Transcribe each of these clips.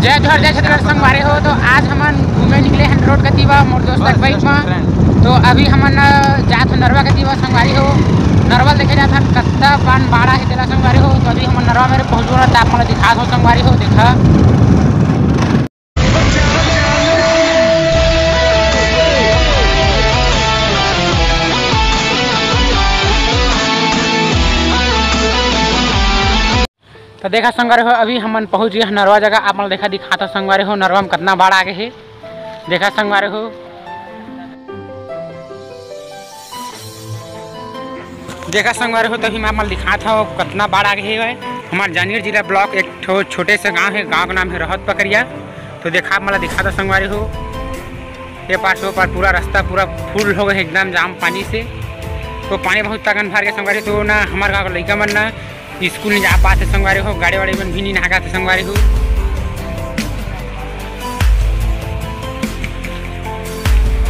जय जोहर जय छत्तीसगढ़ संगवारी हो। तो आज हमन घूमे निकले हैं रोड कतीवा मोर दोस्त बाइक में। तो अभी हमन जात नरवा कतीवा संगवारी हो। नरवा देखे जात हन कत्ता पान बाड़ा है तेला संगवारी हो। तो अभी हमन नरवा मेरे पहुँचो रहा आप मन दिखा हो संगवारी हो। देखा तो देखा संगवारी हो अभी हमन पहुँच गए नरवा जगह। आप मन देखा दिखाता संगवारी हो नरवा में कितना बाढ़ आ गए है। देखा संगवारी हो देखा संगवारी हो तभी मैं दिखाता हो कितना बाढ़ आ गए है। हमारे जानियर जिला ब्लॉक एक छोटे से गांव है। गांव का नाम है रहत पकरिया। तो देखा आप मतलब दिखाता संगवारी हो ये पार से पार पूरा रास्ता पूरा फुल हो गए एकदम जाम पानी से। तो पानी बहुत तगन भर गया संगवारी। तो ना हमारे गाँव का लड़का मन ना स्कूल नहीं जा पाते संगवारी हो। गाड़ी वाड़ी में भी नहीं नहाते संगवारी हो।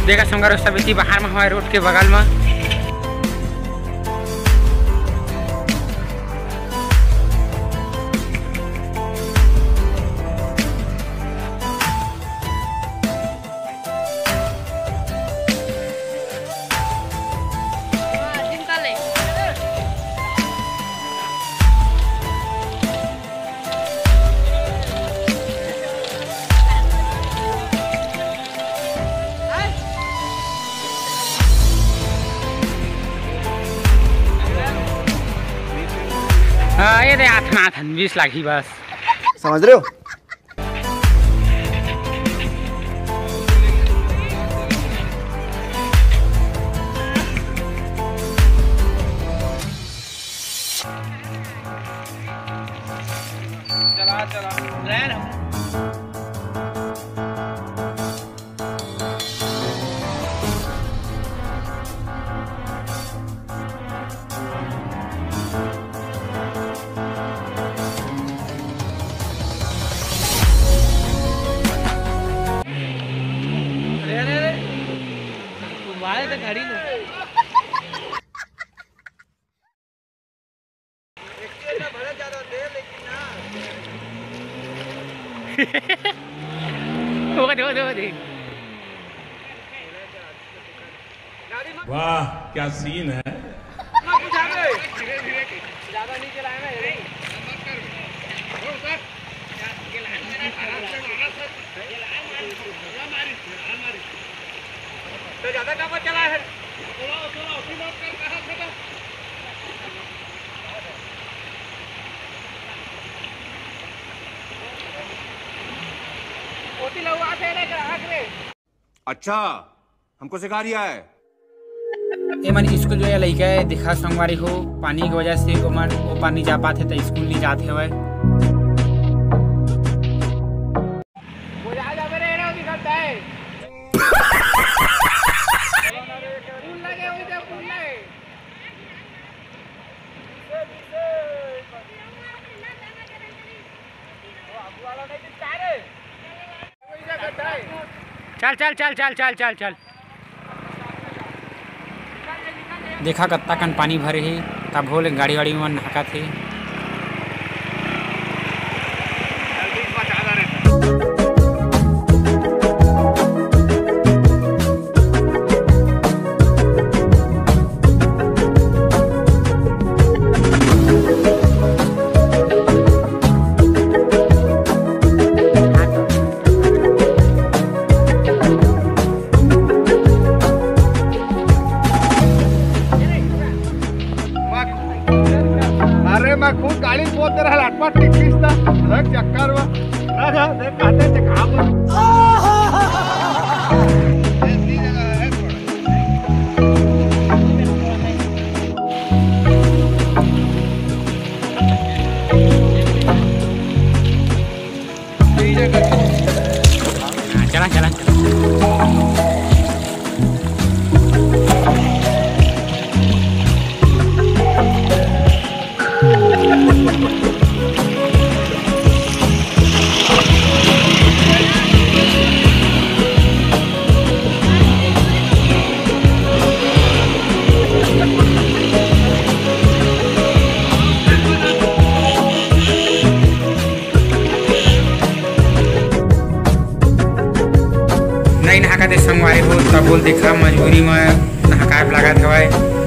देखा संगवारी सब इसी बाहर में हमारे रोड के बगल में। हाँ ये आथन 20 लाख ही बस समझ रहे हो। चला चला तो गाड़ी लो वाह क्या सीन है। ज्यादा नहीं चलाए तो ज्यादा कब चला है। अच्छा हमको सिखा रिया है। ये मन स्कूल जो है लड़का है दिखा संगवारी हो पानी की वजह से वो पानी जा पाते तो स्कूल नहीं जाते हुए। चल चल चल चल चल चल चल देखा कत्ता कन पानी भरे है। तब होले गाड़ी वाड़ी में नहाका थे। अरे मैं खूब गाड़ी पोत रहा लटपट टिकिस था देख चक्कर हुआ ना जा देख कहते थे काम ऐसी जगह है चला चला देखा मजबूरी में नहकाए लागत हवय।